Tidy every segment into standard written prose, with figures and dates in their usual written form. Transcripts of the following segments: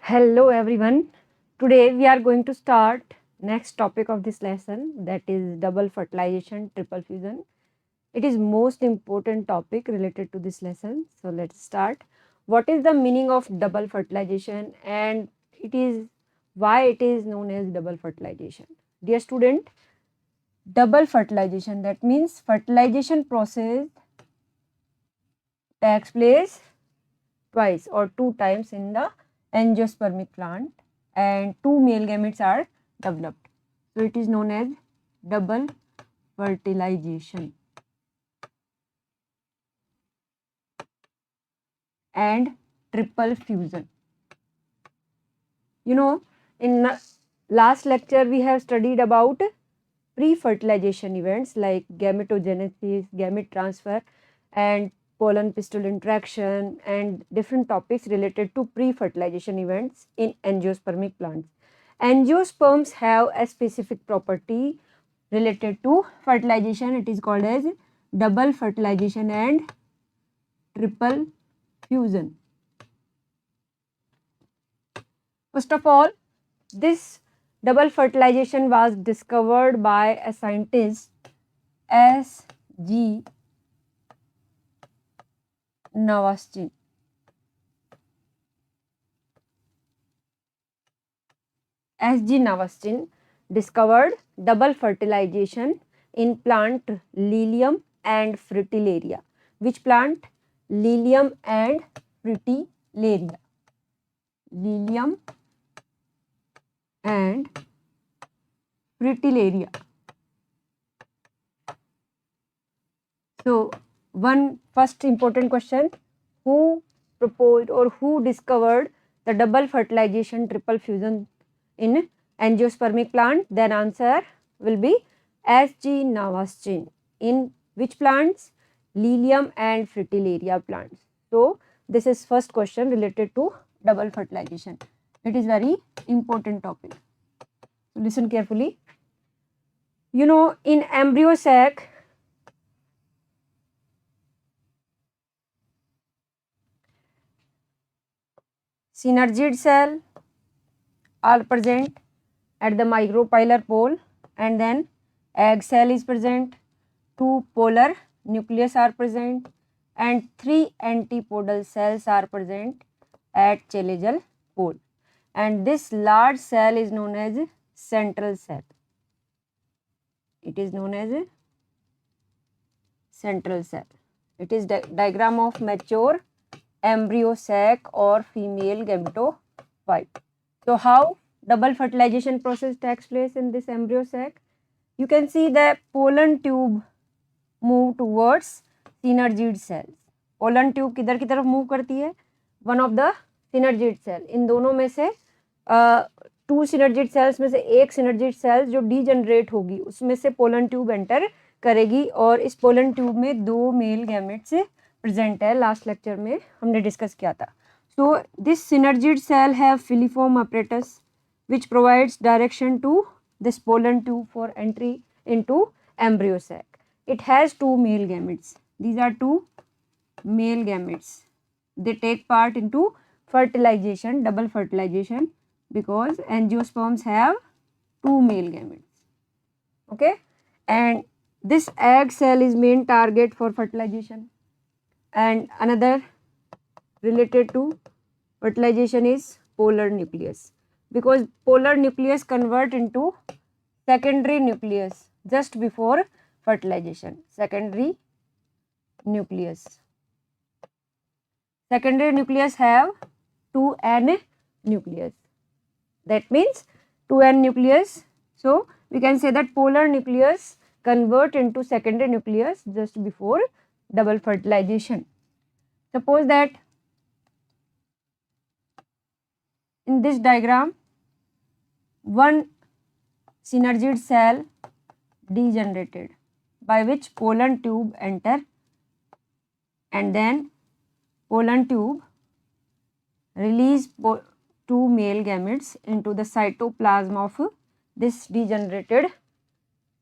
Hello everyone. Today we are going to start next topic of this lesson, that is double fertilization triple fusion. It is most important topic related to this lesson. So let's start. What is the meaning of double fertilization and it is why it is known as double fertilization? Dear student, double fertilization, that means fertilization process takes place twice or two times in the angiospermic plant and two male gametes are developed. So it is known as double fertilization and triple fusion. You know, in last lecture we have studied about pre-fertilization events like gametogenesis, gamete transfer and pollen pistil interaction and different topics related to pre-fertilization events in angiospermic plants. Angiosperms have a specific property related to fertilization. It is called as double fertilization and triple fusion. First of all, this double fertilization was discovered by a scientist S.G. Navastin. S.G. Navastin discovered double fertilization in plant Lilium and Fritillaria. Which plant? Lilium and Fritillaria. Lilium and Fritillaria. So, one first important question, who proposed or who discovered the double fertilization triple fusion in angiospermic plant? Then answer will be S.G. Navastin. In which plants? Lilium and Fritillaria plants. So, this is first question related to double fertilization. It is very important topic. So, listen carefully. You know, in embryo sac, synergid cell are present at the micropylar pole and then egg cell is present, two polar nucleus are present and three antipodal cells are present at chalazial pole, and this large cell is known as central cell. It is known as central cell. It is diagram of mature embryo sac or female gametophyte. So how double fertilization process takes place in this embryo sac? You can see the pollen tube move towards synergid cells. Pollen tube किधर की तरफ move करती है? One of the synergid cell. इन दोनों में से to synergid cells में से एक synergid cells जो degenerate होगी उसमें से pollen tube enter करेगी और इस pollen tube में दो male gametes प्रेजेंट है. लास्ट लेक्चर में हमने डिस्कस किया था. So this synergid cell have filiform apparatus which provides direction to this pollen tube for entry into embryo sac. It has two male gametes. These are two male gametes. They take part into fertilization, double fertilization, because angiosperms have two male gametes. Okay, and this egg cell is main target for fertilization. And another related to fertilization is polar nucleus, because polar nucleus convert into secondary nucleus just before fertilization. Secondary nucleus. Secondary nucleus have 2n nucleus. That means 2n nucleus. So we can say that polar nucleus convert into secondary nucleus just before double fertilization. Suppose that in this diagram one synergid cell degenerated by which pollen tube enter, and then pollen tube release two male gametes into the cytoplasm of this degenerated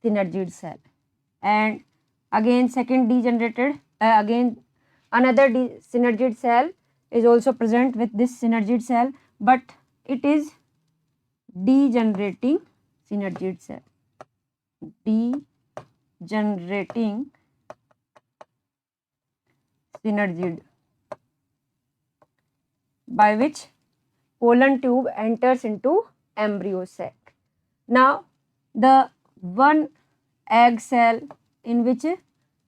synergid cell, and again second degenerated again another synergid cell is also present with this synergid cell, but it is degenerating synergid cell, degenerating synergid, by which pollen tube enters into embryo sac. Now the one egg cell in which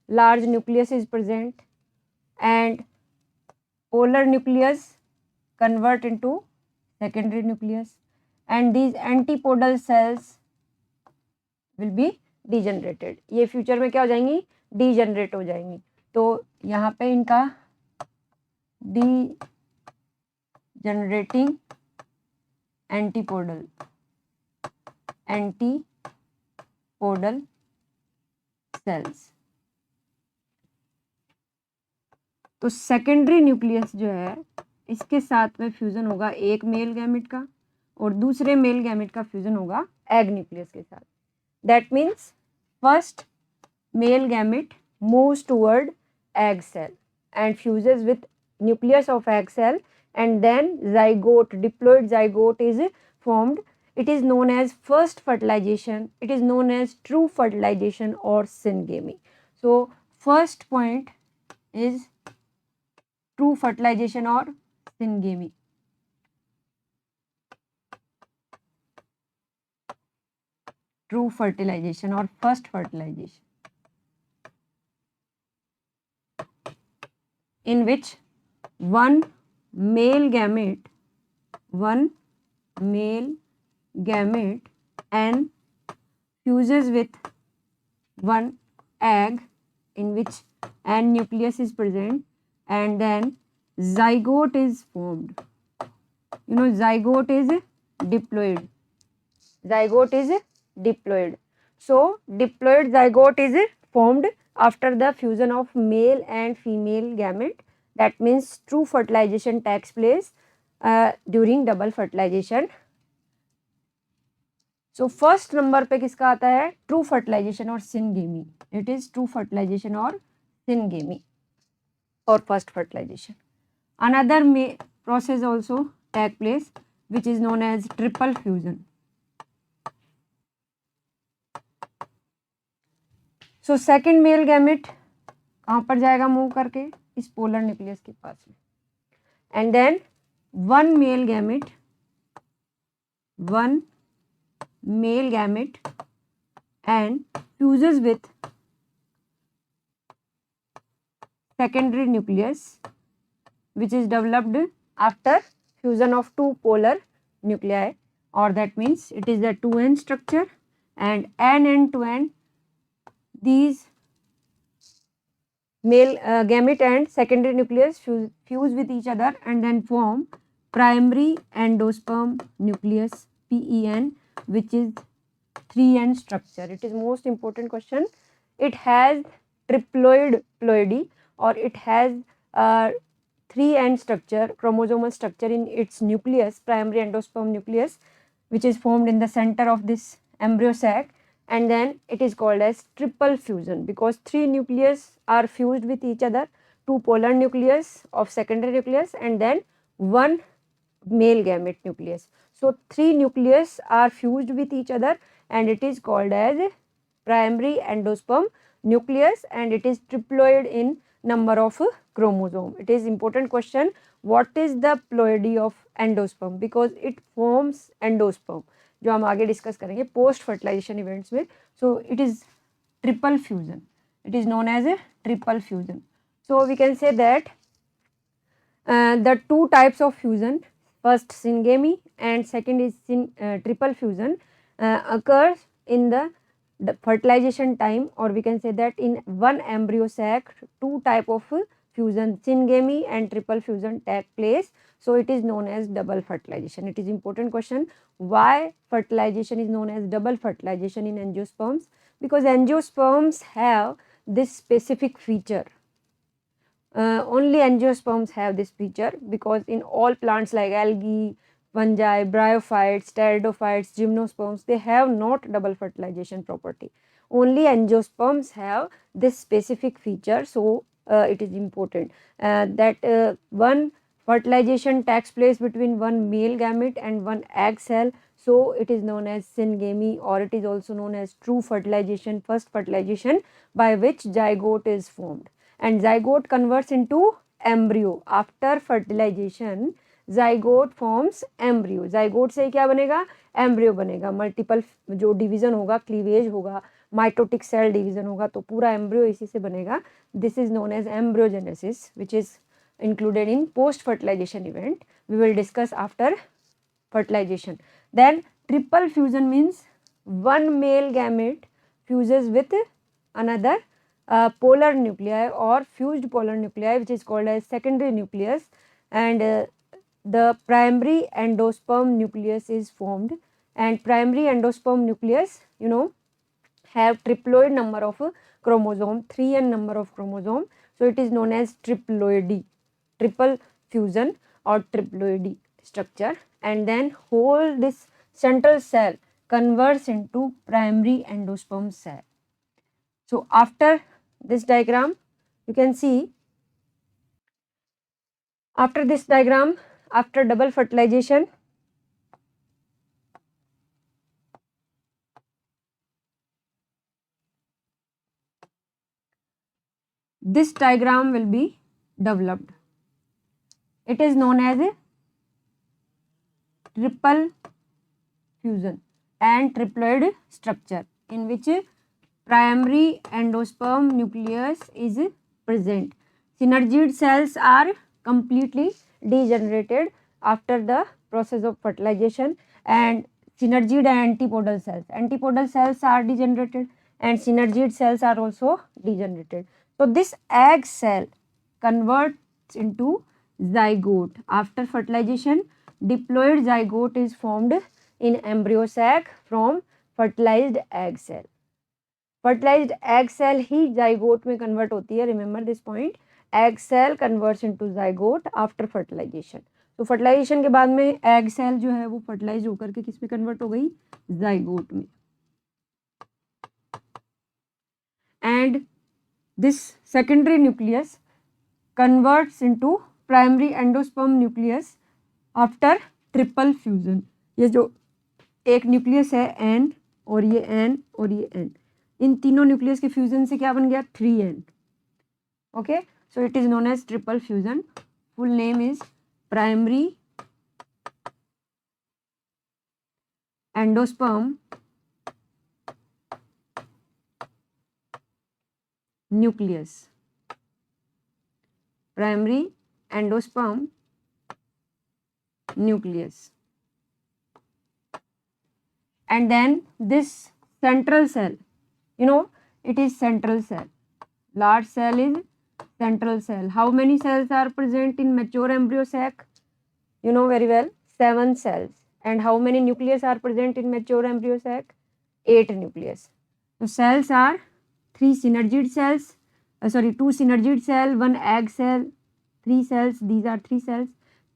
large nucleus is present and polar nucleus convert into secondary nucleus, and these antipodal cells will be degenerated. ये future में क्या हो जाएंगी, degenerate हो जाएंगी. तो यहाँ पे इनका डीजनरेटिंग एंटीपोडल सेल्स. तो सेकेंडरी न्यूक्लियस जो है इसके साथ में फ्यूजन होगा एक मेल गैमेट का और दूसरे मेल गैमेट का फ्यूजन होगा एग न्यूक्लियस के साथ. That means first male gamete moves toward egg cell and fuses with nucleus of egg cell, and then zygote, diploid zygote is formed. It is known as first fertilization. It is known as true fertilization or syngamy. So first point is true fertilization or syngamy. True fertilization or first fertilization, in which one male gamete and fuses with one egg in which an nucleus is present, and then zygote is formed. You know, zygote is diploid. So diploid zygote is formed after the fusion of male and female gamete. That means true fertilization takes place during double fertilization. So first number पे किसका आता है, true fertilization और syngamy. It is true fertilization or syngamy or first fertilization. Another process also take place which is known as triple fusion. So second male gamete कहाँ पर जाएगा, move करके इस पोलर न्यूक्लियस के पास में, and then one male gamete and fuses with secondary nucleus which is developed after fusion of two polar nuclei, or that means it is the 2n structure, and n and 2n, these male gamete and secondary nucleus fuse with each other and then form primary endosperm nucleus PEN, which is 3n structure. It is most important question. It has triploid ploidy, or it has 3n structure, chromosomal structure in its nucleus, primary endosperm nucleus, which is formed in the center of this embryo sac, and then it is called as triple fusion because three nucleus are fused with each other, two polar nucleus of secondary nucleus and then one male gamete nucleus. So three nucleus are fused with each other and it is called as primary endosperm nucleus, and it is triploid in number of chromosome. It is important question, what is the ploidy of endosperm, because it forms endosperm जो हम आगे discuss करेंगे post fertilization events में. So it is triple fusion, it is known as a triple fusion. So we can say that the two types of fusion, first syngamy and second is triple fusion, occurs in the fertilization time, or we can say that in one embryo sac two type of fusion, syngamy and triple fusion take place. So it is known as double fertilization. It is important question, why fertilization is known as double fertilization in angiosperms, because angiosperms have this specific feature. Only angiosperms have this feature, because in all plants like algae, fungi, bryophytes, pteridophytes, gymnosperms, they have not double fertilization property. Only angiosperms have this specific feature. So it is important that one fertilization takes place between one male gamete and one egg cell, so it is known as syngamy, or it is also known as true fertilization, first fertilization by which zygote is formed. And zygote converts into embryo. After fertilization, zygote forms embryo. zygote से क्या बनेगा? Embryo बनेगा. Multiple जो division होगा, cleavage होगा, mitotic cell division होगा, तो पूरा एम्ब्रियो इसी से बनेगा. This is known as embryogenesis, which is included in post fertilization event. We will discuss after fertilization. Then triple fusion means one male gamete fuses with another polar nuclei or fused polar nuclei, which is called as secondary nucleus, and the primary endosperm nucleus is formed. And primary endosperm nucleus, you know, have triploid number of chromosome, 3n number of chromosome, so it is known as triploidy, triple fusion or triploidy structure. And then whole this central cell converts into primary endosperm cell. So after this diagram, you can see, after this diagram, after double fertilization, this diagram will be developed. It is known as a triple fusion and triploid structure, in which primary endosperm nucleus is present. Synergid cells are completely degenerated after the process of fertilization, and synergid and antipodal cells are degenerated, and synergid cells are also degenerated. So this egg cell converts into zygote. After fertilization, diploid zygote is formed in embryo sac from fertilized egg cell. Fertilized egg cell he zygote में convert होती है. Remember this point. Egg cell converts into zygote after fertilization. तो fertilization के बाद में egg cell जो है वो fertilize होकर के किस में convert हो गई? zygote में. And this secondary nucleus converts into primary endosperm nucleus after triple fusion. ये जो एक न्यूक्लियस है N और ये N और ये N, इन तीनों न्यूक्लियस के फ्यूजन से क्या बन गया? 3N. Okay, so it is known as triple fusion. Full name is primary endosperm nucleus. Primary endosperm nucleus. And then this central cell, you know, it is central cell. Large cell is central cell. How many cells are present in mature embryo sac? You know very well, 7 cells. And how many nucleus are present in mature embryo sac? 8 nucleus. So cells are 2 synergid cell, 1 egg cell, 3 cells, these are 3 cells,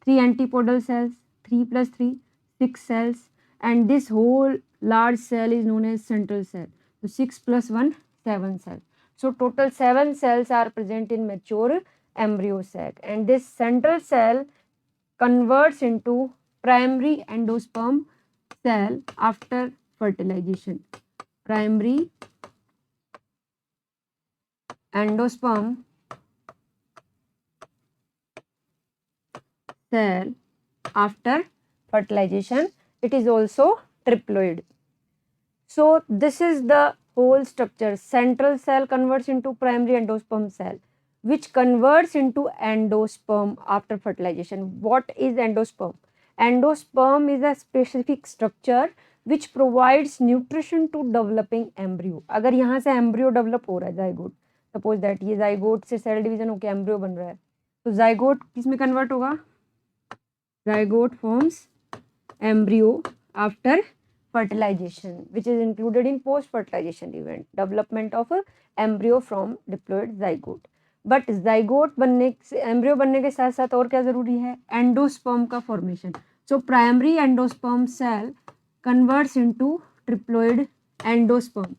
3 antipodal cells, 3 plus 3, 6 cells, and this whole large cell is known as central cell. So 6 plus 1, 7 cells. So total 7 cells are present in mature embryo sac, and this central cell converts into primary endosperm cell after fertilization. Primary endosperm cell after fertilization. It is also triploid. So this is the whole structure. Central cell converts into primary endosperm cell, which converts into endosperm after fertilization. What is endosperm? Endosperm is a specific structure which provides nutrition to developing embryo. अगर यहाँ से embryo develop हो रहा है, zygote, suppose that ये zygote से cell division होकर embryo बन रहा है, तो zygote किस में convert होगा? Zygote forms embryo after fertilization, which is included in post fertilization event, development of a embryo from diploid zygote. But zygote बनने से, embryo बनने के साथ साथ और क्या जरूरी है? Endosperm का formation. So primary endosperm cell converts into triploid endosperm,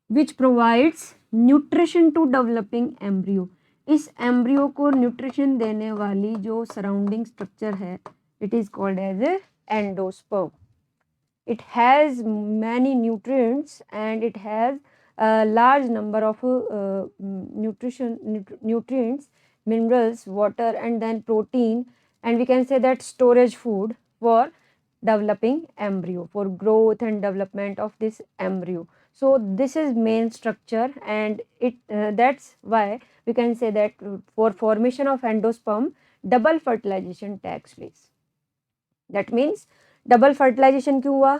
which provides nutrition to developing embryo. इस एम्ब्रियो को न्यूट्रिशन देने वाली जो सराउंडिंग स्ट्रक्चर है, it is called as endosperm. It has many nutrients and it has a large number of nutrients, minerals, water, and then protein, and we can say that storage food for developing embryo, for growth and development of this embryo. So this is main structure, and it that's why we can say that for formation of endosperm, double fertilization takes place. That means double fertilization क्यों हुआ,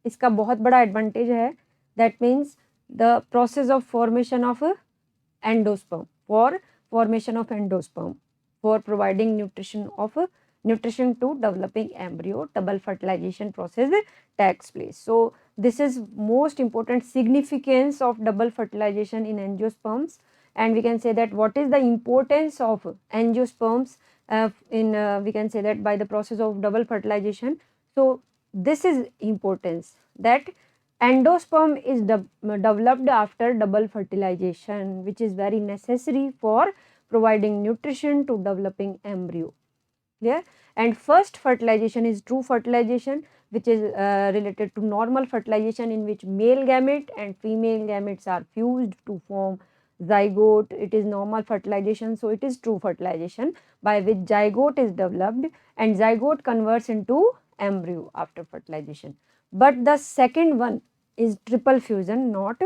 इसका बहुत बड़ा advantage है. That means the process of formation of endosperm, for formation of endosperm, for providing nutrition to developing embryo, double fertilization process takes place. So this is most important significance of double fertilization in angiosperms, and we can say that what is the importance of angiosperms we can say that by the process of double fertilization. So this is importance that endosperm is developed after double fertilization, which is very necessary for providing nutrition to developing embryo. Clear? And first fertilization is true fertilization, which is related to normal fertilization, in which male gamete and female gametes are fused to form zygote. It is normal fertilization, so it is true fertilization, by which zygote is developed and zygote converts into embryo after fertilization. But the second one is triple fusion, not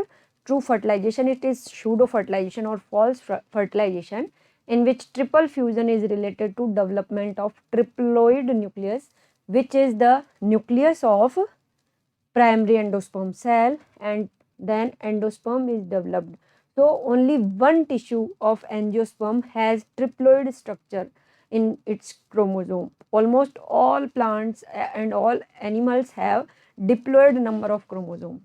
true fertilization. It is pseudo fertilization or false fertilization, in which triple fusion is related to development of triploid nucleus, which is the nucleus of primary endosperm cell, and then endosperm is developed. So only one tissue of angiosperm has triploid structure in its chromosome. Almost all plants and all animals have diploid number of chromosome.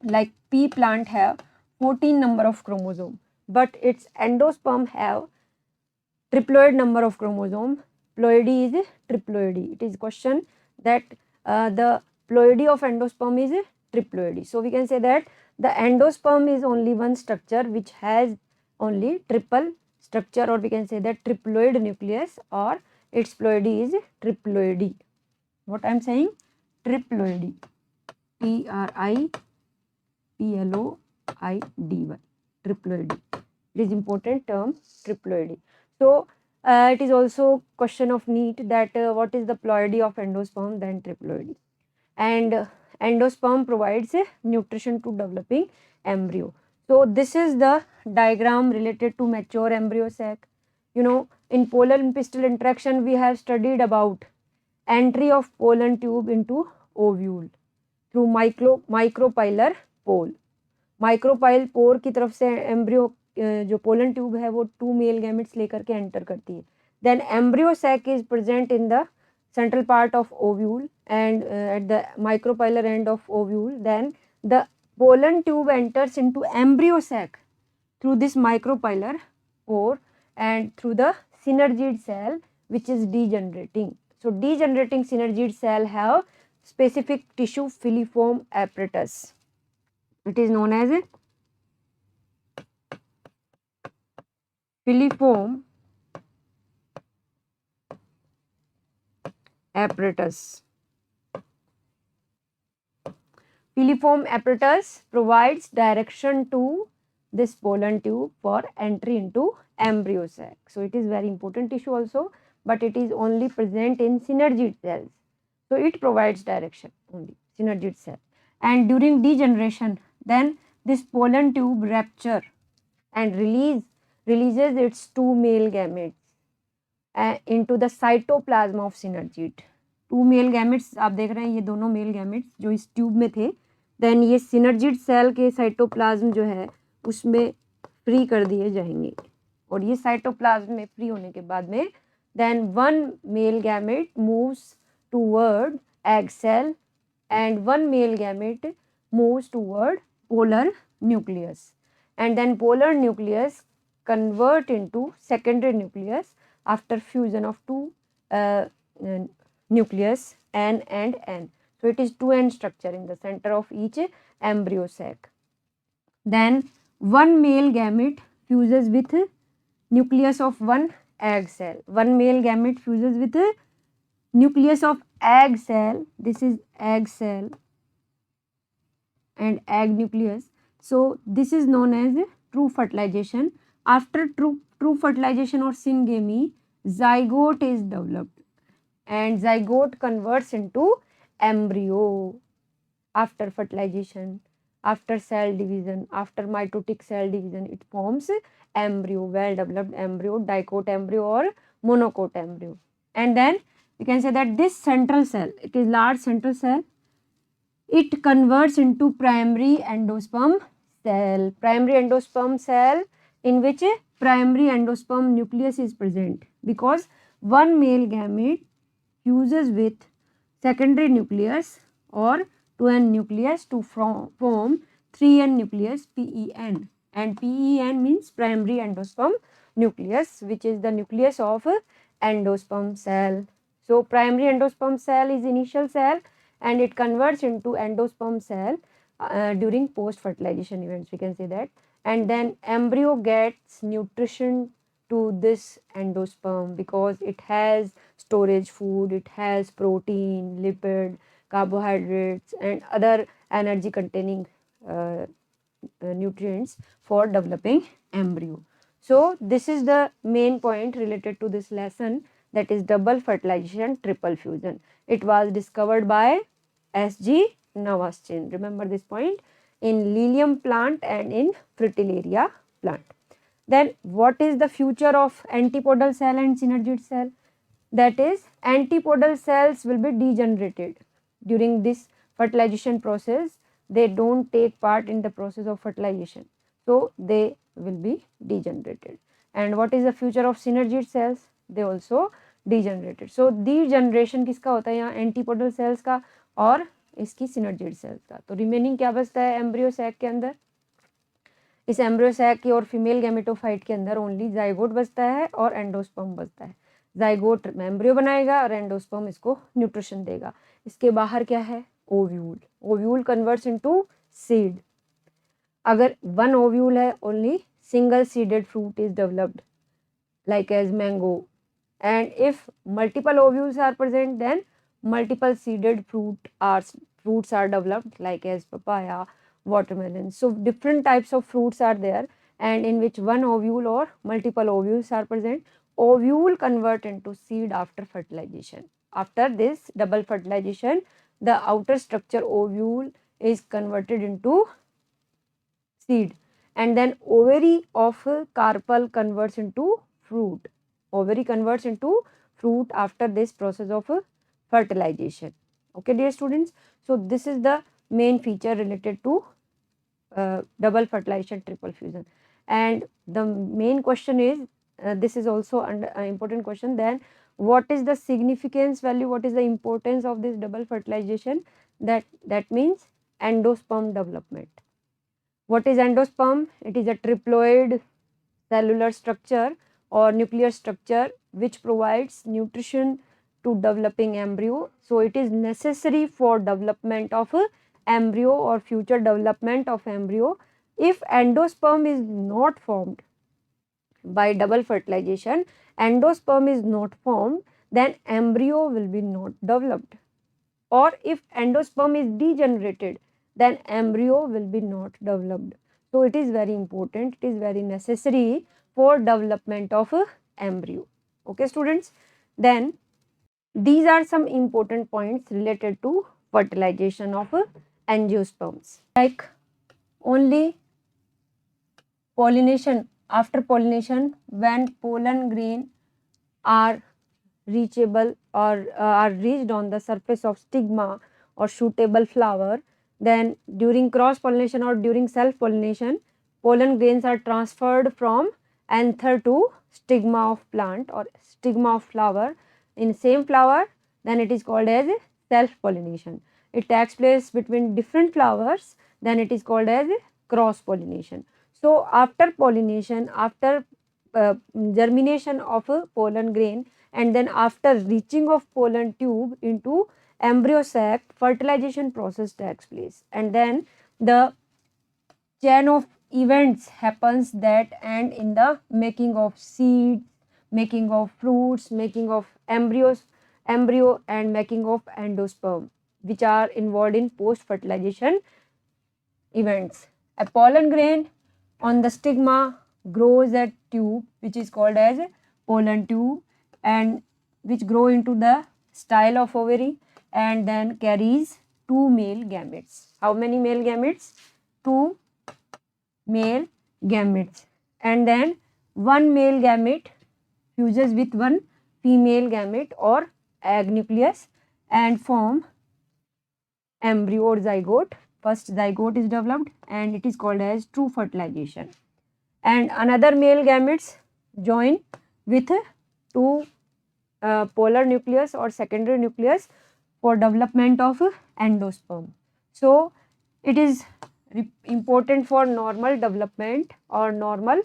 Like pea plant have 14 number of chromosome, but its endosperm have triploid number of chromosome. Ploidy is triploidy. It is question that the ploidy of endosperm is triploidy. So we can say that the endosperm is only one structure which has only triple structure, or we can say that triploid nucleus, or its ploidy is triploidy. What I am saying? Triploidy. Triploidy. Triploidy. It is important term, triploidy. So it is also question of NEET that what is the ploidy of endosperm, then triploidy. And endosperm provides nutrition to developing embryo. So this is the diagram related to mature embryo sac. You know, in pollen pistil interaction we have studied about entry of pollen tube into ovule through micropylar pore. Micropyle pore की तरफ से embryo जो pollen tube है वो 2 male gametes लेकर के enter करती है. Then embryo sac is present in the central part of ovule and at the micropylar end of ovule. Then the pollen tube enters into embryo sac through this micropylar pore and through the synergid cell which is degenerating. So degenerating synergid cell have specific tissue filiform apparatus. It is known as filiform apparatus. Filiform apparatus provides direction to this pollen tube for entry into embryo sac. So it is very important tissue also, but it is only present in synergid cells. So it provides direction only, synergid cell. And during degeneration, then this pollen tube rupture and releases its 2 male gametes into the cytoplasm of synergid. 2 male gametes आप देख रहे हैं, ये दोनों male gametes जो इस tube में थे, देन ये सिनर्जिड सेल के साइटोप्लाज्म जो है उसमें फ्री कर दिए जाएंगे. और ये साइटोप्लाज्म में फ्री होने के बाद में then 1 male gamete moves toward egg cell and 1 male gamete moves toward polar nucleus, and then polar nucleus convert into secondary nucleus after fusion of 2 nucleus N and N. So it is 2N structure in the center of each embryo sac. Then 1 male gamete fuses with nucleus of one egg cell. One male gamete fuses with a nucleus of egg cell. This is egg cell and egg nucleus. So this is known as true fertilization. After true fertilization or syngamy, zygote is developed and zygote converts into embryo. After fertilization, after cell division, after mitotic cell division, it forms embryo, well developed embryo, dicote embryo or monocote embryo. And then we can say that this central cell, it is large central cell, it converts into primary endosperm cell. Primary endosperm cell in which a primary endosperm nucleus is present, because one male gamete fuses with secondary nucleus or 2n nucleus to form 3n nucleus, PEN, and PEN means primary endosperm nucleus, which is the nucleus of endosperm cell. So primary endosperm cell is initial cell and it converts into endosperm cell during post fertilization events, we can say that. And then embryo gets nutrition to this endosperm because it has storage food, it has protein, lipid, carbohydrates and other energy containing nutrients for developing embryo. So this is the main point related to this lesson, that is double fertilization triple fusion. It was discovered by S.G. Navaschin. Remember this point, in Lilium plant and in Fritillaria plant. Then what is the future of antipodal cell and synergid cell? That is, antipodal cells will be degenerated during this fertilization process. They don't take part in the process of fertilization, so they will be degenerated. And what is the future of synergid cells? They also degenerated. So degeneration किसका होता है यहाँ? Antipodal cells का और इसकी synergid cells का. तो remaining क्या बचता है एम्ब्रियो सैक के अंदर? इस एम्ब्रियो सैक की और फीमेल गैमेटोफाइट के अंदर ओनली जाइगोट बचता है और एंडोस्पर्म बचता है. जाइगोट एम्ब्रियो बनाएगा और एंडोस्पर्म इसको न्यूट्रिशन देगा. इसके बाहर क्या है? Ovule. Ovule converts into seed. अगर वन ओव्यूल है, only single seeded fruit is developed like as mango, and if multiple ovules are present, then multiple seeded fruits are developed like as papaya, watermelon. So different types of fruits are there, and in which one ovule or multiple ovules are present. Ovule convert into seed after fertilization. After this double fertilization, the outer structure ovule is converted into seed, and then ovary of carpel converts into fruit. Ovary converts into fruit after this process of fertilization. Okay, dear students. So this is the main feature related to double fertilization triple fusion. And the main question is, this is also an important question, then what is the significance value, what is the importance of this double fertilization? That means endosperm development. What is endosperm? It is a triploid cellular structure or nuclear structure which provides nutrition to developing embryo. So it is necessary for development of embryo or future development of embryo. If endosperm is not formed by double fertilization, endosperm is not formed, then embryo will be not developed. Or if endosperm is degenerated, then embryo will be not developed. So it is very important, it is very necessary for development of embryo. Okay, students. Then these are some important points related to fertilization of angiosperms. Like only pollination, after pollination, when pollen grain are reachable or are reached on the surface of stigma or suitable flower, then during cross pollination or during self pollination, pollen grains are transferred from anther to stigma of plant or stigma of flower in same flower, then it is called as self pollination. It takes place between different flowers, then it is called as cross pollination. So after pollination, after germination of a pollen grain, and then after reaching of pollen tube into embryo sac, fertilization process takes place, and then the chain of events happens that end in the making of seeds, making of fruits, making of embryo and making of endosperm, which are involved in post fertilization events. A pollen grain on the stigma grows a tube which is called as pollen tube, and which grow into the style of ovary and then carries two male gametes. How many male gametes? Two male gametes. And then one male gamete fuses with one female gamete or egg nucleus and form embryo or zygote. First zygote is developed and it is called as true fertilization. And another male gametes join with two polar nucleus or secondary nucleus for development of endosperm. So it is important for normal development or normal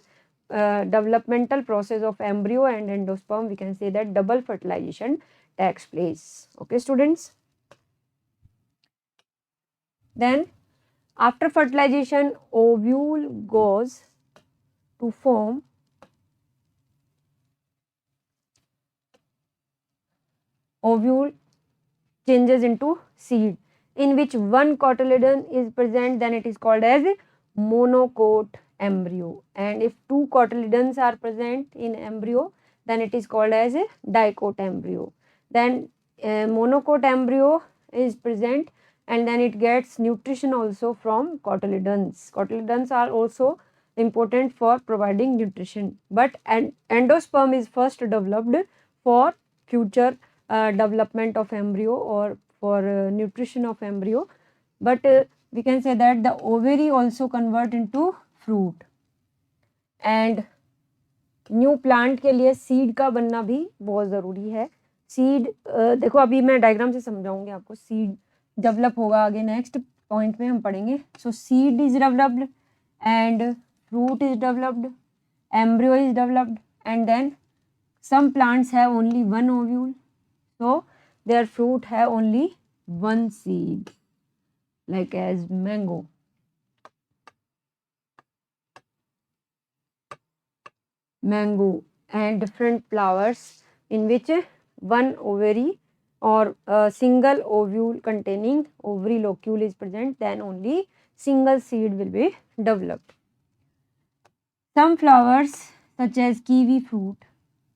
developmental process of embryo and endosperm. We can say that double fertilization takes place. Okay, students. Then after fertilization, ovule goes to form ovule changes into seed in which one cotyledon is present, then it is called as monocote embryo, and if two cotyledons are present in embryo, then it is called as a dicote embryo. Then monocote embryo is present and then it gets nutrition also from cotyledons. Cotyledons are also important for providing nutrition, but endosperm is first developed for future development of embryo or for nutrition of embryo. But we can say that the ovary also convert into fruit, and new plant के लिए seed का बनना भी बहुत ज़रूरी है. Seed देखो अभी मैं डायग्राम से समझाऊंगी आपको. सीड डेवलप होगा आगे, नेक्स्ट पॉइंट में हम पढ़ेंगे. सो seed is developed and fruit is developed, embryo is developed, and then some plants have only one ovule, so their fruit have only one seed, like as mango. And different flowers in which one ovary or a single ovule containing ovary locule is present, then only single seed will be developed. Some flowers such as kiwi fruit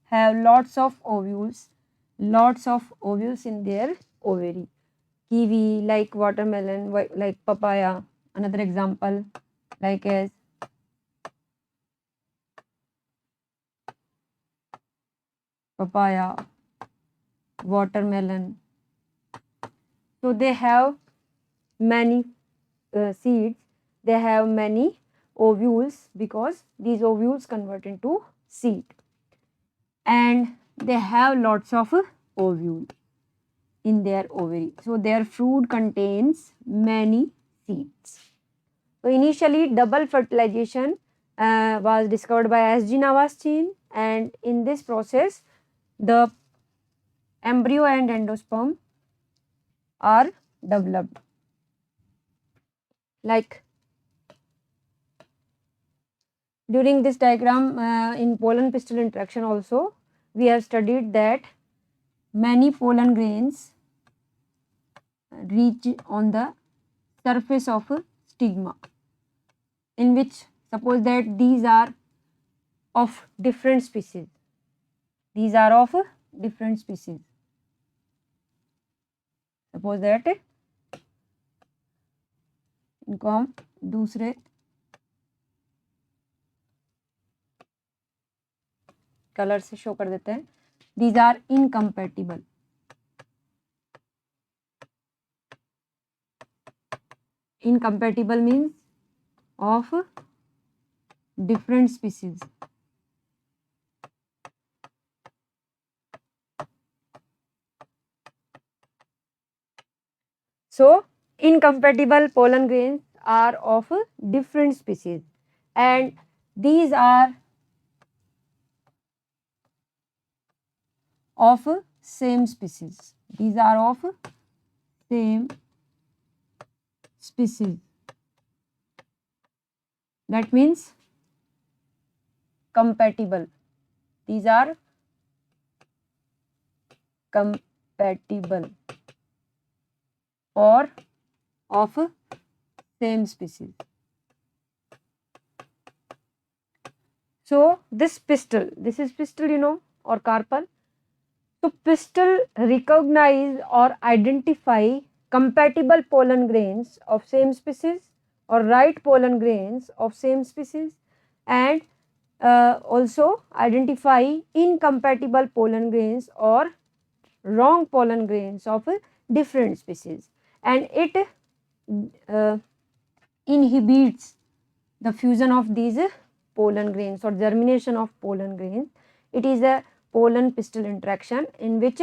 have lots of ovules in their ovary. Kiwi, like watermelon, like papaya. Another example like as papaya, watermelon. So they have many seeds, they have many ovules because these ovules convert into seed, and they have lots of ovule in their ovary, so their fruit contains many seeds. So initially double fertilization was discovered by S.G. Navaschin, and in this process the embryo and endosperm are developed. Like during this diagram in pollen pistil interaction also we have studied that many pollen grains reach on the surface of a stigma, in which suppose that these are of different species. These are of different species. Suppose that इनको हम दूसरे colour से show कर देते हैं. These are incompatible. Incompatible means of different species. So incompatible pollen grains are of different species, and these are of same species. These are of same species. that means compatible. These are compatible or of same species. So this pistil, this is pistil, you know, or carpel. So pistil recognize or identify compatible pollen grains of same species or right pollen grains of same species, and also identify incompatible pollen grains or wrong pollen grains of different species, and it inhibits the fusion of these pollen grains or germination of pollen grains. It is a pollen pistil interaction in which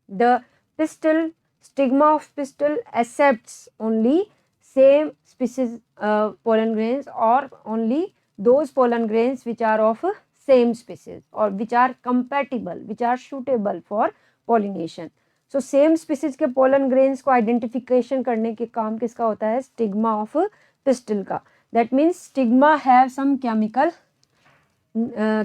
the pistil, stigma of pistil accepts only same species pollen grains or only those pollen grains which are of same species or which are compatible, which are suitable for pollination. So same species के pollen grains को identification करने के काम किसका होता है? Stigma of pistil का. That means stigma have some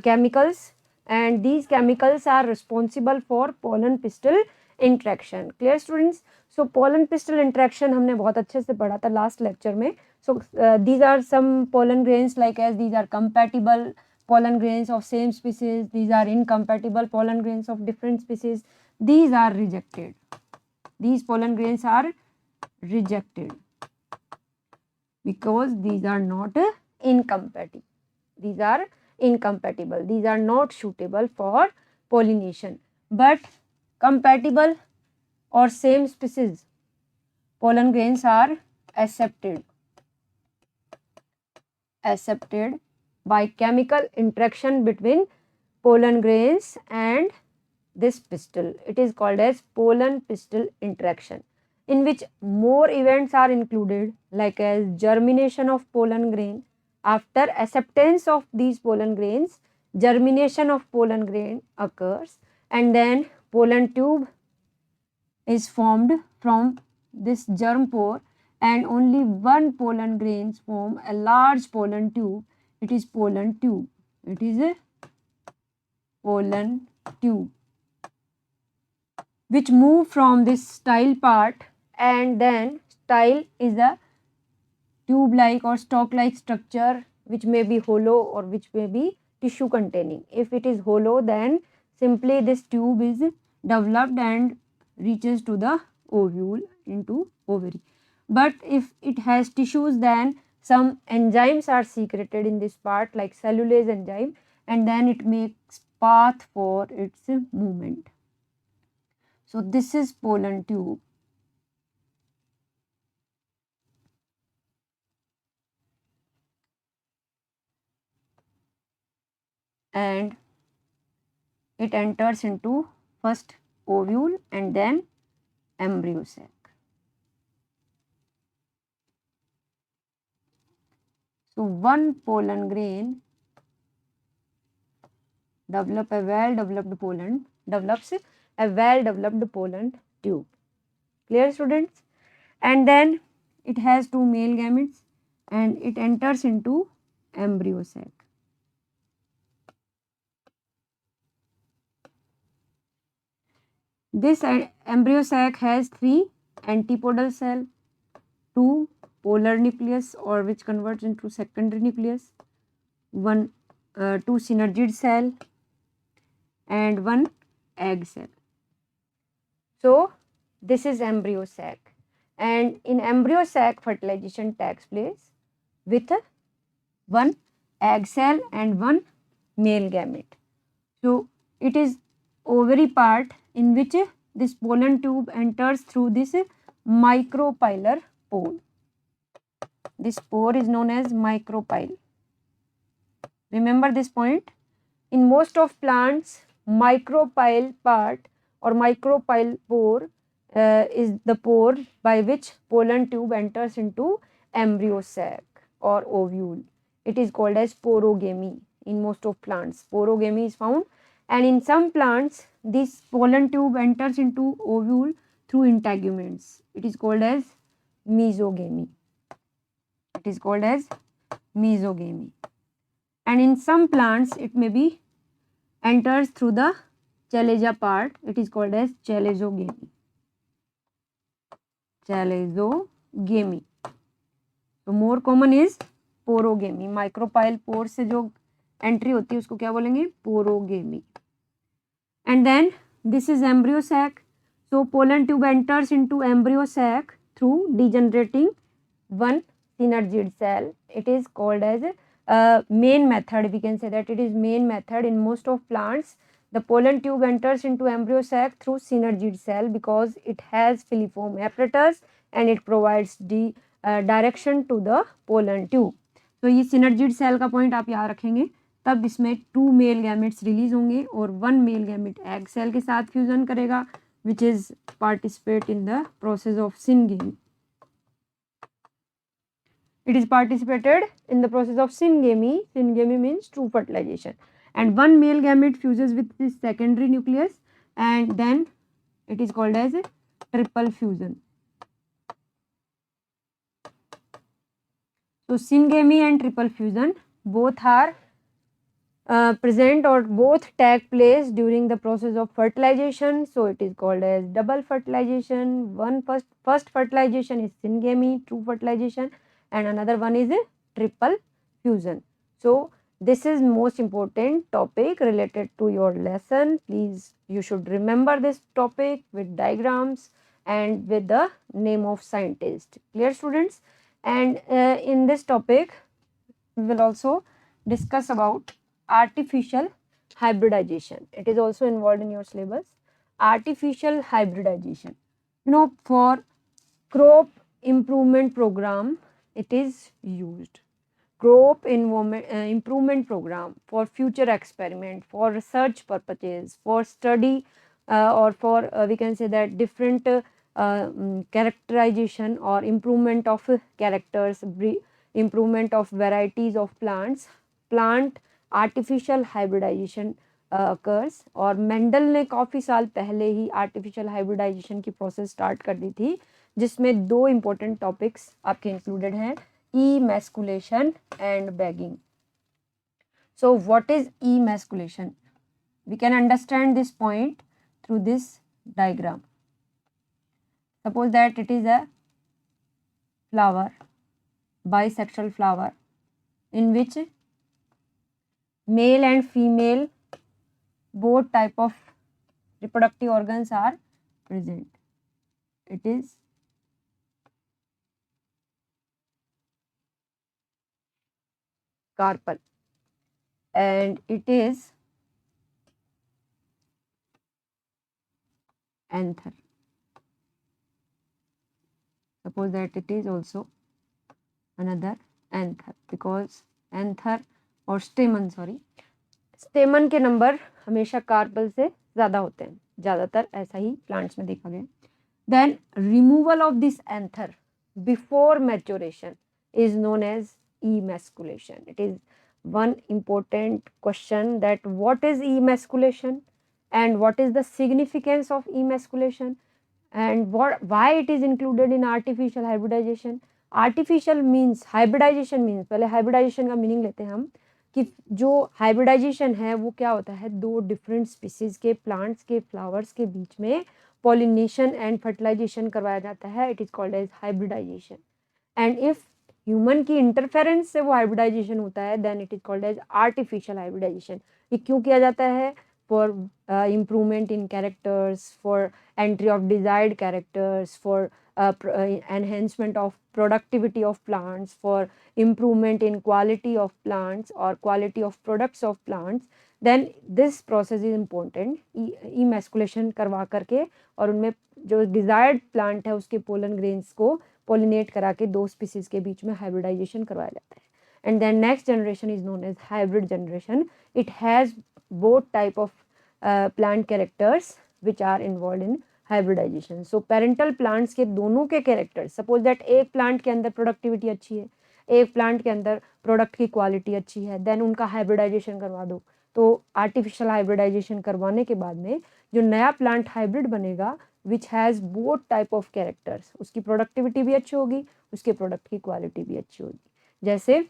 chemicals and these chemicals are responsible for pollen pistil interaction. Clear students? So pollen pistil interaction हमने बहुत अच्छे से पढ़ा था लास्ट लेक्चर में. So these are some pollen grains like as these are compatible pollen grains of same species, these are incompatible pollen grains of different species. These are rejected. These pollen grains are rejected because these are not incompatible. These are incompatible. These are not suitable for pollination. But compatible or same species pollen grains are accepted by chemical interaction between pollen grains and this pistil. It is called as pollen pistil interaction, in which more events are included like as germination of pollen grain. After acceptance of these pollen grains, germination of pollen grain occurs, and then pollen tube is formed from this germ pore, and only one pollen grains form a large pollen tube. It is pollen tube. It is a pollen tube which move from this style part, and then style is a tube like or stalk like structure which may be hollow or which may be tissue containing. If it is hollow, then simply this tube is developed and reaches to the ovule into ovary. But if it has tissues, then some enzymes are secreted in this part like cellulase enzyme, and then it makes path for its movement. So this is pollen tube. And it enters into first ovule and then embryo sac. So one pollen grain develops a well-developed pollen tube. Clear students? And then it has two male gametes and it enters into embryo sac. This embryo sac has 3 antipodal cell, 2 polar nucleus or which converts into secondary nucleus, 2 synergid cell and 1 egg cell. So this is embryo sac, and in embryo sac fertilization takes place with 1 egg cell and 1 male gamete. So it is ovary part in which this pollen tube enters through this micropylar pore. This pore is known as micropyle. Remember this point. In most of plants, micropyle part or micropyle pore is the pore by which pollen tube enters into embryo sac or ovule. It is called as porogamy. In most of plants, porogamy is found, and in some plants this pollen tube enters into ovule through integuments. It is called as mesogamy. It is called as mesogamy. And in some plants it may be enters through the chalaza part. It is called as chalazogamy. Chalazogamy. So more common is porogamy. Micropyle pore से जो entry होती है उसको क्या बोलेंगे? Porogamy. And then this is embryo sac. So pollen tube enters into embryo sac through degenerating one synergid cell. It is called as main method. We can say that it is main method in most of plants. The pollen tube enters into embryo sac through synergid cell because it has filiform apparatus and it provides direction to the pollen tube. तो ये synergid cell का point आप याद रखेंगे. तब इसमें 2 male gametes release होंगे और 1 मेल गैमेट एग सेल के साथ फ्यूजन करेगा, which is participate in the process of syngamy. It is participated in the process of syngamy. Syngamy means true fertilization. And 1 male gamete fuses with this secondary nucleus and then it is called as a triple fusion. So syngamy and triple fusion both are present or both take place during the process of fertilization. So it is called as double fertilization. First fertilization is syngamy, true fertilization, and another one is a triple fusion. So this is most important topic related to your lesson. Please, you should remember this topic with diagrams and with the name of scientist. Clear, students? And in this topic we will also discuss about artificial hybridization. It is also involved in your syllabus. Artificial hybridization, you know, for crop improvement program it is used. Crop improvement program for future experiment, for research purposes, for study or for we can say that different characterization or improvement of characters, improvement of varieties of plants. Plant artificial hybridization occurs. और Mendel ने काफ़ी साल पहले ही artificial hybridization की process start कर दी थी, जिसमें 2 इम्पोर्टेंट टॉपिक्स आपके इंक्लूडेड हैं, emasculation and bagging. So what is emasculation? We can understand this point through this diagram. Suppose that it is a flower, bisexual flower, in which male and female both type of reproductive organs are present. It is carpel and it is anther. Suppose that it is also another anther, because anther और स्टेमन के number हमेशा carpel से ज़्यादा होते हैं, ज़्यादातर ऐसा ही plants में देखा गया. Then removal of this anther before maturation is known as emasculation. It is one important question, that what is emasculation and what is the significance of emasculation and why it is included in artificial hybridization. Artificial means hybridization means, पहले hybridization का meaning लेते हैं हम, कि जो hybridisation है वो क्या होता है, 2 डिफरेंट स्पीसीज के प्लांट्स के फ्लावर्स के बीच में पॉलिनेशन एंड फर्टिलाइजेशन करवाया जाता है. It is called as hybridization. And if human की इंटरफेरेंस से वो हाइब्रिडाइजेशन होता है then it is called as artificial hybridization. ये क्यों किया जाता है? For improvement in characters, for entry of desired characters, for enhancement of productivity of plants, for improvement in quality of plants or quality of products of plants. Then this process is important. emasculation करवा करके और उनमें जो desired plant है उसके pollen grains को pollinate करा के 2 species के बीच में hybridization करवाया जाता है. And then next generation is known as hybrid generation. It has both type of plant characters which are involved in hybridization. So parental plants के दोनों के कैरेक्टर्स, सपोज दैट एक प्लांट के अंदर प्रोडक्टिविटी अच्छी है, एक प्लांट के अंदर प्रोडक्ट की क्वालिटी अच्छी है, देन उनका हाइब्रिडाइजेशन करवा दो. तो आर्टिफिशियल हाइब्रिडाइजेशन करवाने के बाद में जो नया प्लांट हाइब्रिड बनेगा which has both type of characters, उसकी प्रोडक्टिविटी भी अच्छी होगी, उसके प्रोडक्ट की क्वालिटी भी अच्छी होगी. जैसे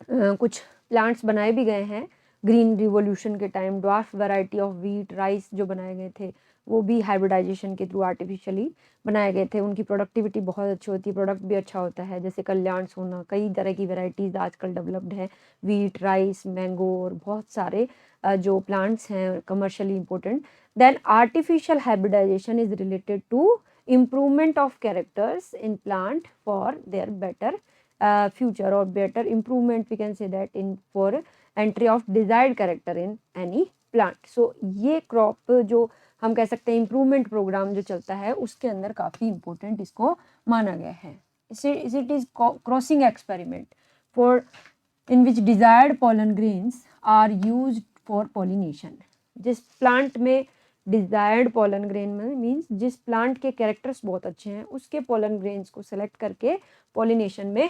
कुछ प्लांट्स बनाए भी गए हैं ग्रीन रिवॉल्यूशन के time. Dwarf variety of wheat rice जो बनाए गए थे वो भी हाइब्रिडाइजेशन के थ्रू आर्टिफिशियली बनाए गए थे। उनकी प्रोडक्टिविटी बहुत अच्छी होती है, प्रोडक्ट भी अच्छा होता है। जैसे कल्याण सोना, कई तरह की वेराइटीज़ आजकल डेवलप्ड है, वीट राइस मैंगो और बहुत सारे जो प्लांट्स हैं commercially important. Then artificial hybridization is related to improvement of characters in plant for their better future or better improvement, we can say that, in for entry of desired character in any plant. So ये crop जो हम कह सकते हैं improvement program जो चलता है उसके अंदर काफ़ी important इसको माना गया है। It is crossing experiment for in which desired pollen grains are used for pollination. जिस plant में डिजायर्ड पोलन ग्रेन में मीन्स जिस प्लांट के कैरेक्टर्स बहुत अच्छे हैं उसके पोलन ग्रेन्स को सेलेक्ट करके पॉलिनेशन में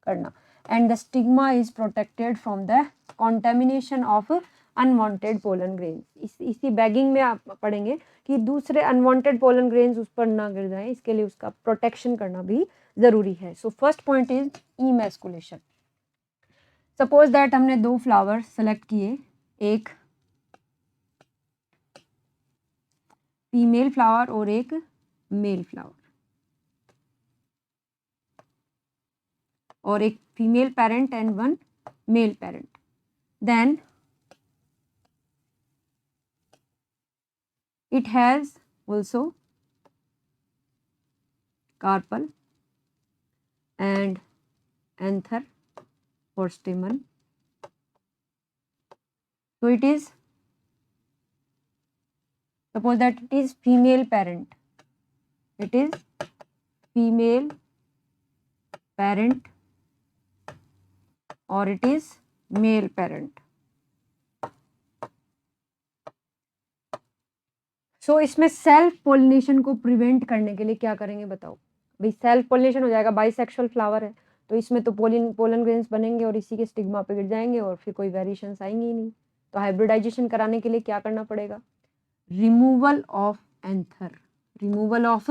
करना। And the stigma is protected from the contamination of unwanted pollen grains. इसी बैगिंग में आप पढ़ेंगे कि दूसरे अनवांटेड पोलन ग्रेन्स उस पर ना गिर जाएं, इसके लिए उसका प्रोटेक्शन करना भी ज़रूरी है। So first point is emasculation. Suppose that हमने 2 फ्लावर सेलेक्ट किए, एक फीमेल फ्लावर और एक मेल फ्लावर, और एक female parent and 1 male parent. Then it has also carpel and anther or stamen. So it is, suppose that it is female parent, it is female parent or it is male parent. सो इसमें self pollination को prevent करने के लिए क्या करेंगे बताओ। भाई self pollination हो जाएगा, बाइसेक्सुअल फ्लावर है तो इसमें तो पोलन ग्रेन्स बनेंगे और इसी के स्टिग्मा पे गिर जाएंगे और फिर कोई वेरिएशंस आएंगे ही नहीं। तो हाइब्रिडाइजेशन कराने के लिए क्या करना पड़ेगा, removal of anther, removal of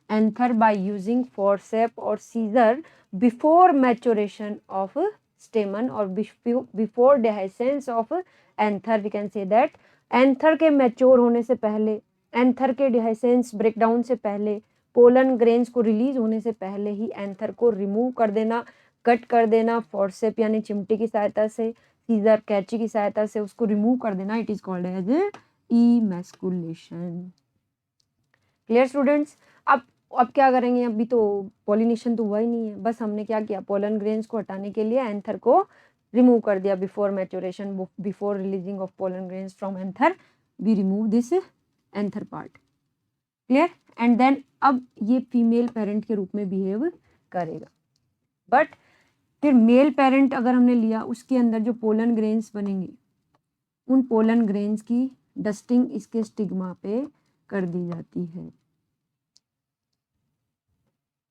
anther by using forceps और scissor before maturation of stamen और before dehiscence of anther. We can say that anther के मैच्योर होने से पहले, एंथर के डिहाइसेंस ब्रेकडाउन से पहले, पोलन ग्रेन्स को रिलीज होने से पहले ही एंथर को रिमूव कर देना, कट कर देना फोर्सेप यानी चिमटी की सहायता से, सीजर कैंची की सहायता से उसको रिमूव कर देना। It is called as emasculation. Clear students. अब क्या करेंगे, अभी तो पॉलिनेशन तो हुआ ही नहीं है, बस हमने क्या किया, पोलन ग्रेन्स को हटाने के लिए एंथर को रिमूव कर दिया before maturation, before releasing of pollen grains from anther we remove this anther part. Clear. And then अब ये फीमेल पेरेंट के रूप में बिहेव करेगा। बट फिर मेल पेरेंट अगर हमने लिया, उसके अंदर जो पोलन ग्रेन्स बनेंगे उन पोलन ग्रेन्स की डस्टिंग इसके स्टिग्मा पे कर दी जाती है।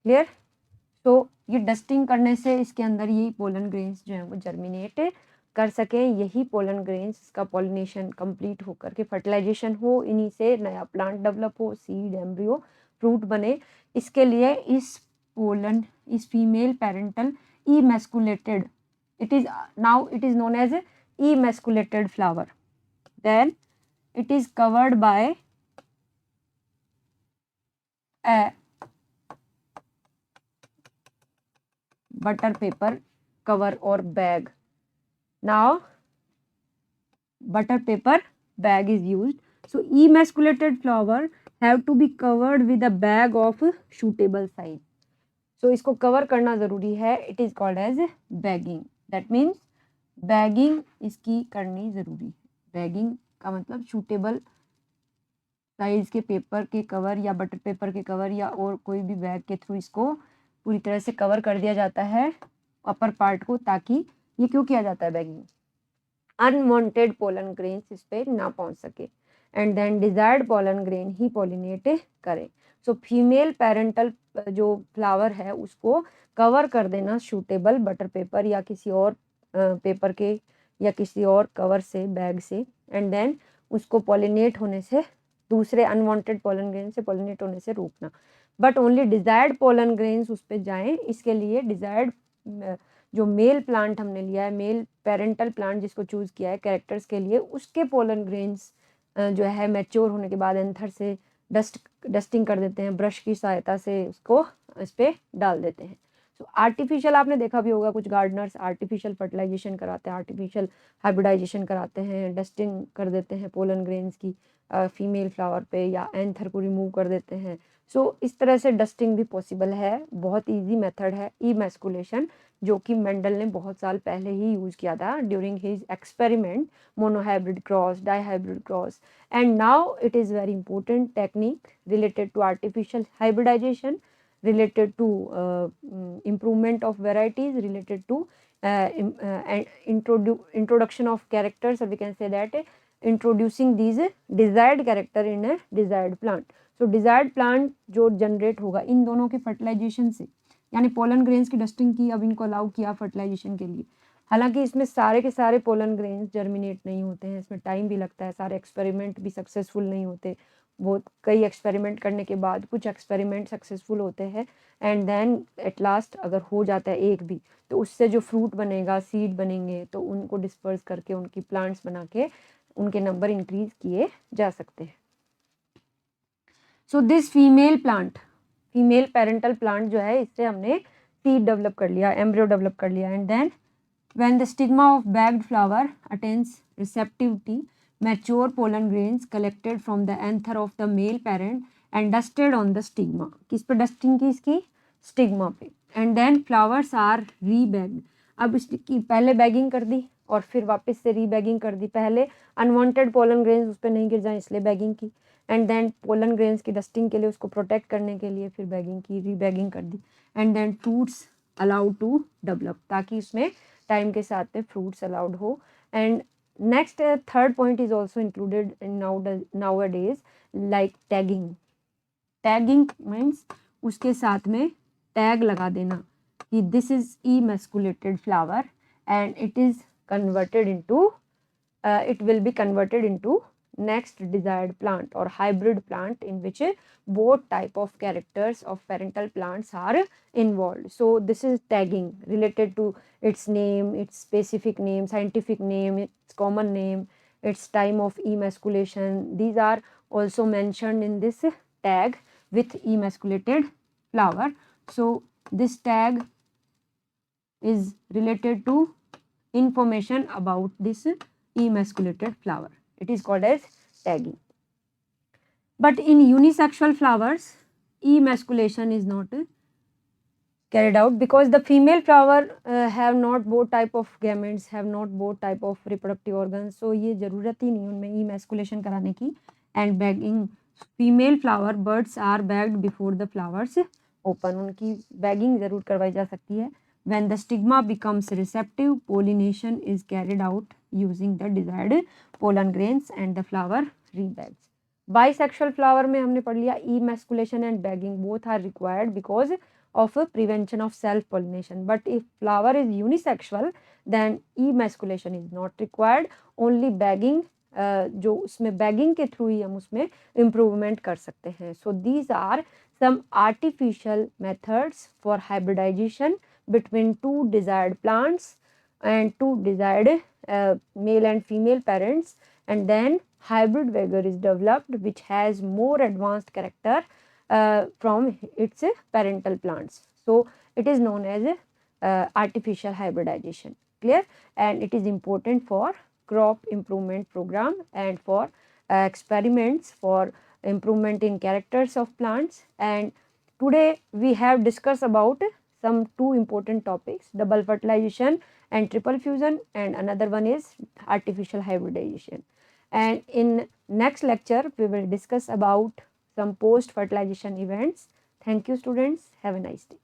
क्लियर। तो ये डस्टिंग करने से इसके अंदर यही पोलन ग्रेन्स जो है वो जर्मिनेट कर सके, यही पोलन ग्रेन्स का पॉलिनेशन कंप्लीट होकर के फर्टिलाइजेशन हो, इन्हीं से नया प्लांट डेवलप हो, सीड एम्ब्रियो फ्रूट बने। इसके लिए इस female parental emasculated, it is known as emasculated flower, then it is covered by a butter paper cover or bag. Now butter paper bag is used. So emasculated flower have to be covered with a bag of suitable size. So इसको cover करना ज़रूरी है। It is called as bagging. That means bagging इसकी करनी ज़रूरी है। Bagging का मतलब सूटेबल साइज के पेपर के कवर या बटर पेपर के कवर या और कोई भी बैग के थ्रू इसको पूरी तरह से कवर कर दिया जाता है अपर पार्ट को, ताकि ये क्यों किया जाता है बैगिंग, अनवांटेड पोलन ग्रेन्स इस पर ना पहुंच सके and then desired pollen grain ही पॉलिनेट करे। सो फीमेल पेरेंटल जो फ्लावर है उसको कवर कर देना सूटेबल बटर पेपर या किसी और पेपर के या किसी और कवर से, बैग से, एंड देन उसको पॉलिनेट होने से, दूसरे अनवांटेड पोलन ग्रेन से पॉलिनेट होने से रोकना। But only desired pollen grains उस पर जाएं, इसके लिए डिजायर्ड जो मेल प्लांट हमने लिया है, मेल पेरेंटल प्लांट जिसको चूज़ किया है कैरेक्टर्स के लिए, उसके पोलन ग्रेन्स जो है मैच्योर होने के बाद एंथर से डस्टिंग कर देते हैं, ब्रश की सहायता से उसको इस पर डाल देते हैं। तो आर्टिफिशियल आपने देखा भी होगा, कुछ गार्डनर्स आर्टिफिशियल फर्टिलाइजेशन कराते हैं, आर्टिफिशियल हाइब्रिडाइजेशन कराते हैं, डस्टिंग कर देते हैं पोलन ग्रेन्स की फीमेल फ्लावर पे, या एंथर को रिमूव कर देते हैं। सो इस तरह से डस्टिंग भी पॉसिबल है, बहुत इजी मेथड है इमैस्कुलेशन, जो कि मेंडल ने बहुत साल पहले ही यूज़ किया था during his experiment monohybrid cross, dihybrid cross, and now it is very important technique related to artificial hybridization, related to improvement of varieties, related to introduction of characters, or we can say that introducing these desired character in a desired plant. So desired plant जो generate होगा इन दोनों के fertilization से, यानी pollen grains की dusting की, अब इनको अलाउ किया फर्टिलाइजेशन के लिए। हालांकि इसमें सारे के सारे पोलन ग्रेन्स जर्मिनेट नहीं होते हैं, इसमें टाइम भी लगता है, सारे एक्सपेरिमेंट भी सक्सेसफुल नहीं होते, बहुत कई एक्सपेरिमेंट करने के बाद कुछ एक्सपेरिमेंट सक्सेसफुल होते हैं, एंड देन एट लास्ट अगर हो जाता है एक भी, तो उससे जो फ्रूट बनेगा, सीड बनेंगे, तो उनको डिस्पर्स करके उनकी प्लांट्स बना के उनके नंबर इंक्रीज किए जा सकते हैं। So this female plant, female parental plant जो है, इससे हमने सीड डेवलप कर लिया, एम्ब्रियो डेवलप कर लिया, and then when the stigma of bagged flower attains receptivity, mature pollen grains collected from the anther of the male parent and dusted on the stigma. किस पे डस्टिंग की इसकी? Stigma पे। And then flowers are rebagged. अब इसकी पहले bagging कर दी और फिर वापस से रीबैगिंग कर दी। पहले अनवांटेड पोलन ग्रेन्स उस पर नहीं गिर जाए इसलिए बैगिंग की, एंड देन पोलन ग्रेन्स की डस्टिंग के लिए, उसको प्रोटेक्ट करने के लिए फिर बैगिंग की, रीबैगिंग कर दी, and then fruits allowed to develop, ताकि उसमें टाइम के साथ में फ्रूट्स अलाउड हो। And next third point is also included in nowadays like tagging. Tagging means उसके साथ में टैग लगा देना कि this is emasculated flower and it is converted into, it will be converted into next desired plant or hybrid plant in which both type of characters of parental plants are involved. So this is tagging related to its name, its specific name, scientific name, its common name, its time of emasculation. These are also mentioned in this tag with emasculated flower. So this tag is related to information about this emasculated flower. It is called as tagging. But in unisexual flowers, emasculation is not carried out because the female flower have not both type of gametes, have not both type of reproductive organs. So ये ज़रूरत ही नहीं उनमें emasculation कराने की. And bagging, female flower birds are bagged before the flowers open. उनकी bagging ज़रूर करवाई जा सकती है. When the stigma becomes receptive, pollination is carried out using the desired pollen grains and the flower rebags. Bisexual flower में हमने पढ़ लिया emasculation and bagging both are required because of prevention of self pollination. But if flower is unisexual, then emasculation is not required. Only bagging, जो उसमें bagging के through ही हम उसमें improvement कर सकते हैं. So these are some artificial methods for hybridization between two desired plants and two desired male and female parents, and then hybrid vigor is developed which has more advanced character from its parental plants. So it is known as artificial hybridization. Clear? And it is important for crop improvement program and for experiments for improvement in characters of plants. And today we have discussed about some two important topics, double fertilization and triple fusion, and another one is artificial hybridization. And in next lecture we will discuss about some post fertilization events. Thank you students, have a nice day.